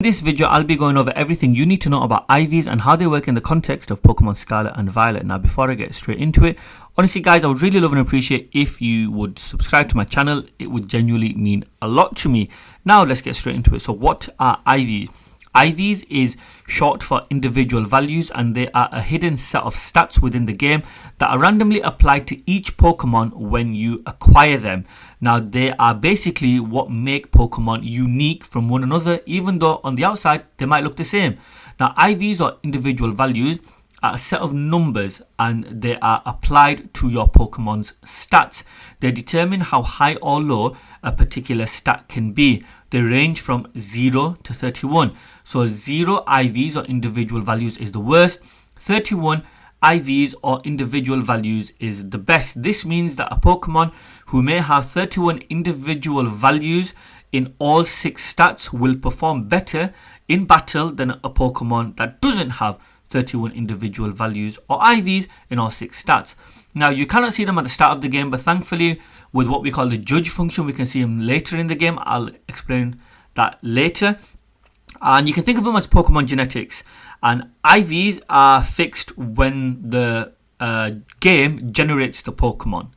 In this video, I'll be going over everything you need to know about IVs and how they work in the context of Pokemon Scarlet and Violet. Now, before I get straight into it, honestly guys, I would really love and appreciate if you would subscribe to my channel. It would genuinely mean a lot to me. Now, let's get straight into it. So what are IVs? IVs is short for individual values, and they are a hidden set of stats within the game that are randomly applied to each Pokemon when you acquire them. Now, they are basically what make Pokemon unique from one another, even though on the outside they might look the same. Now, IVs, or individual values, are a set of numbers and they are applied to your Pokemon's stats. They determine how high or low a particular stat can be. They range from 0 to 31. So 0 IVs or individual values is the worst. 31 IVs or individual values is the best. This means that a Pokemon who may have 31 individual values in all 6 stats will perform better in battle than a Pokemon that doesn't have 31 individual values or IVs in all 6 stats. Now, you cannot see them at the start of the game, but thankfully with what we call the judge function, we can see them later in the game. I'll explain that later. And you can think of them as Pokemon genetics. And IVs are fixed when the game generates the Pokemon.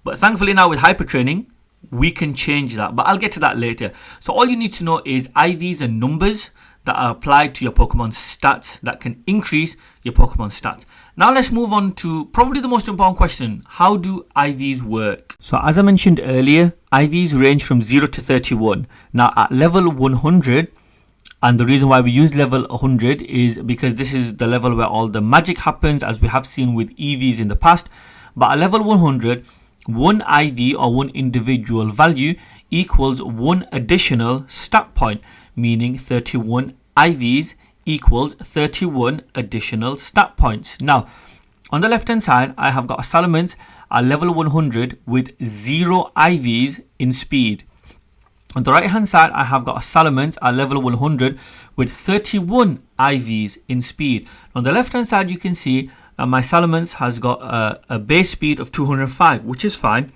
But thankfully now with hyper training, we can change that. But I'll get to that later. So all you need to know is IVs are numbers that are applied to your Pokemon's stats that can increase your Pokemon's stats. Now let's move on to probably the most important question. How do IVs work? So as I mentioned earlier, IVs range from 0 to 31. Now at level 100, and the reason why we use level 100 is because this is the level where all the magic happens, as we have seen with EVs in the past. But at level 100, one IV or one individual value equals one additional stat point, meaning 31 IVs equals 31 additional stat points. Now, on the left hand side, I have got a Salamence at level 100 with 0 IVs in speed. On the right hand side, I have got a Salamence at level 100 with 31 IVs in speed. On the left hand side, you can see that my Salamence has got a base speed of 205, which is fine.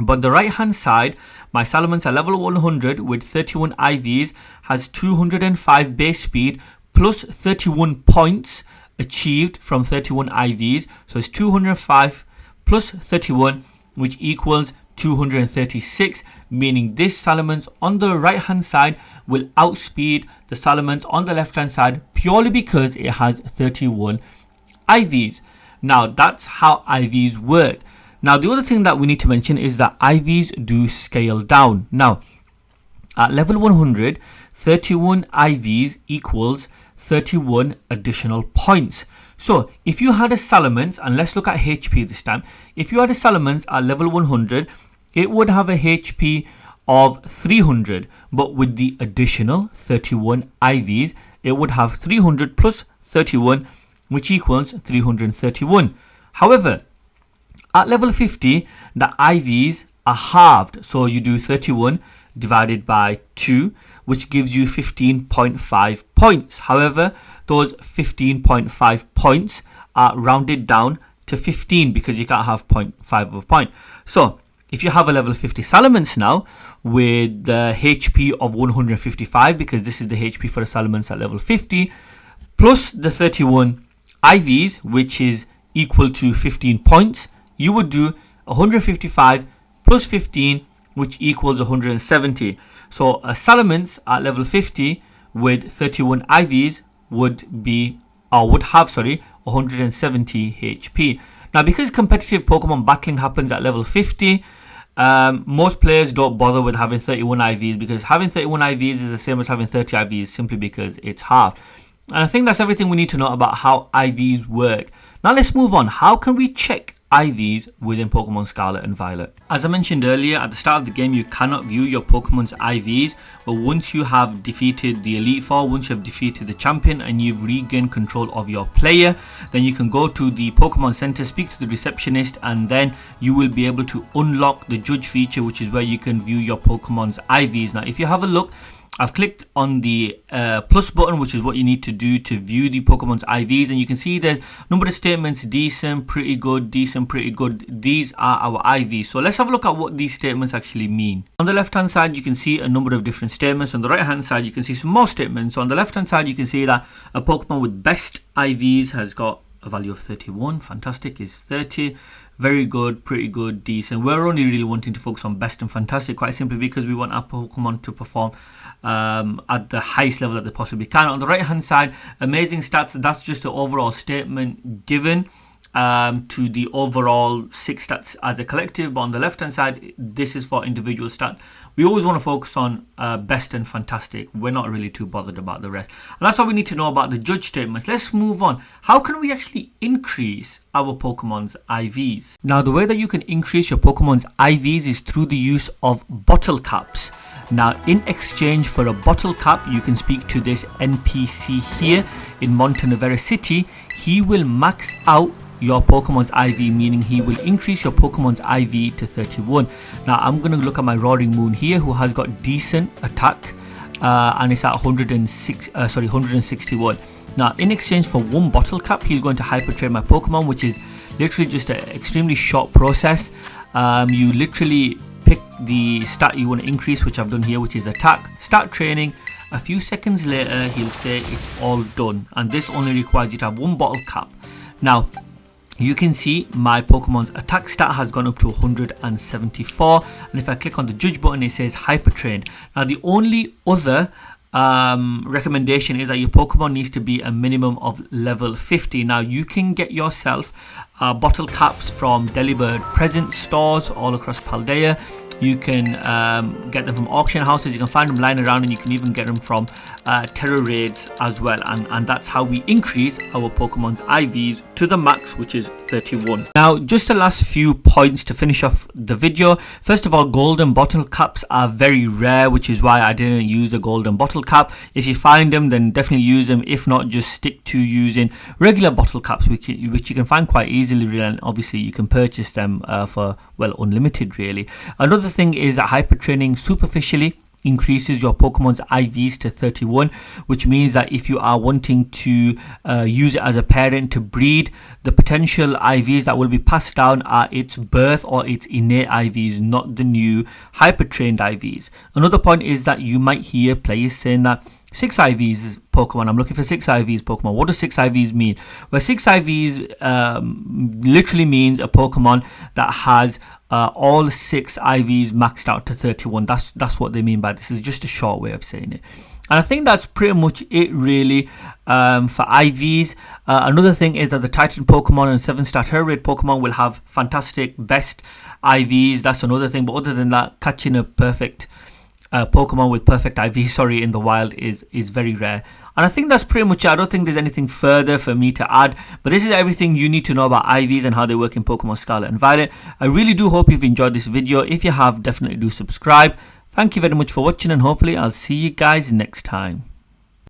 But on the right hand side, my Salamence at level 100 with 31 IVs has 205 base speed plus 31 points achieved from 31 IVs. So it's 205 plus 31, which equals 236, meaning this Salamence on the right hand side will outspeed the Salamence on the left hand side purely because it has 31 IVs. Now that's how IVs work. Now the other thing that we need to mention is that IVs do scale down. Now at level 100, 31 IVs equals 31 additional points. So if you had a Salamence, and let's look at HP this time. If you had a Salamence at level 100, it would have a HP of 300, but with the additional 31 IVs, it would have 300 plus 31, which equals 331. However, at level 50, the IVs are halved. So you do 31 divided by 2, which gives you 15.5 points. However, those 15.5 points are rounded down to 15 because you can't have 0.5 of a point. So if you have a level 50 Salamence now with the HP of 155, because this is the HP for a Salamence at level 50, plus the 31 IVs, which is equal to 15 points, you would do 155 plus 15, which equals 170. So a Salamence at level 50 with 31 IVs would have 170 HP. Now, because competitive Pokemon battling happens at level 50, most players don't bother with having 31 IVs, because having 31 IVs is the same as having 30 IVs simply because it's half. And I think that's everything we need to know about how IVs work. Now let's move on. How can we check IVs within Pokemon Scarlet and Violet? As I mentioned earlier, at the start of the game you cannot view your Pokemon's IVs, but once you have defeated the Elite Four, once you have defeated the champion and you've regained control of your player, then you can go to the Pokemon Center, speak to the receptionist, and then you will be able to unlock the judge feature, which is where you can view your Pokemon's IVs. Now if you have a look I've clicked on the plus button, which is what you need to do to view the Pokemon's IVs, and you can see there's a number of statements: decent, pretty good, decent, pretty good. These are our IVs. So let's have a look at what these statements actually mean. On the left hand side, you can see a number of different statements. On the right hand side, you can see some more statements. So on the left hand side, you can see that a Pokemon with best IVs has got a value of 31. Fantastic is 30. Very good, pretty good, decent. We're only really wanting to focus on best and fantastic, quite simply because we want our Pokemon to perform at the highest level that they possibly can. On the right hand side, amazing stats. That's just the overall statement given to the overall 6 stats as a collective. But on the left hand side, this is for individual stats. We always want to focus on best and fantastic. We're not really too bothered about the rest, and that's what we need to know about the judge statements. Let's move on. How can we actually increase our Pokemon's IVs? Now, the way that you can increase your Pokemon's IVs is through the use of bottle caps. Now, in exchange for a bottle cap, you can speak to this NPC here in Montenevera City. He will max out your Pokemon's IV, meaning he will increase your Pokemon's IV to 31. Now I'm going to look at my Roaring Moon here, who has got decent attack and it's at 161. Now in exchange for one bottle cap, he's going to hyper train my Pokemon, which is literally just an extremely short process. You literally pick the stat you want to increase, which I've done here, which is attack, start training. A few seconds later, he'll say it's all done, and this only requires you to have one bottle cap. Now you can see my Pokemon's attack stat has gone up to 174, and if I click on the judge button, it says hyper trained. Now the only other recommendation is that your Pokemon needs to be a minimum of level 50. Now you can get yourself bottle caps from Delibird present stores all across Paldea. You can get them from auction houses, you can find them lying around, and you can even get them from terror raids as well. And that's how we increase our Pokemon's IVs to the max, which is 31. Now, just the last few points to finish off the video. First of all, golden bottle caps are very rare, which is why I didn't use a golden bottle cap. If you find them, then definitely use them. If not, just stick to using regular bottle caps, which you can find quite easily, and obviously you can purchase them for, well, unlimited really. Another thing is that hyper training superficially increases your Pokemon's IVs to 31, which means that if you are wanting to use it as a parent to breed, the potential IVs that will be passed down are its birth or its innate IVs, not the new hyper trained IVs. Another point is that you might hear players saying that 6 IVs Pokemon, I'm looking for 6 IVs Pokemon. What does 6 IVs mean? Well, 6 IVs literally means a Pokemon that has all 6 IVs maxed out to 31. That's what they mean by this. Is just a short way of saying it. And I think that's pretty much it really for IVs. Another thing is that the Titan Pokemon and 7-star Terror Raid Pokemon will have fantastic best IVs. That's another thing. But other than that, catching a perfect Pokemon with perfect IV, in the wild is very rare. And I think that's pretty much it. I don't think there's anything further for me to add, but this is everything you need to know about IVs and how they work in Pokemon Scarlet and Violet. I really do hope you've enjoyed this video. If you have, definitely do subscribe. Thank you very much for watching, and hopefully I'll see you guys next time.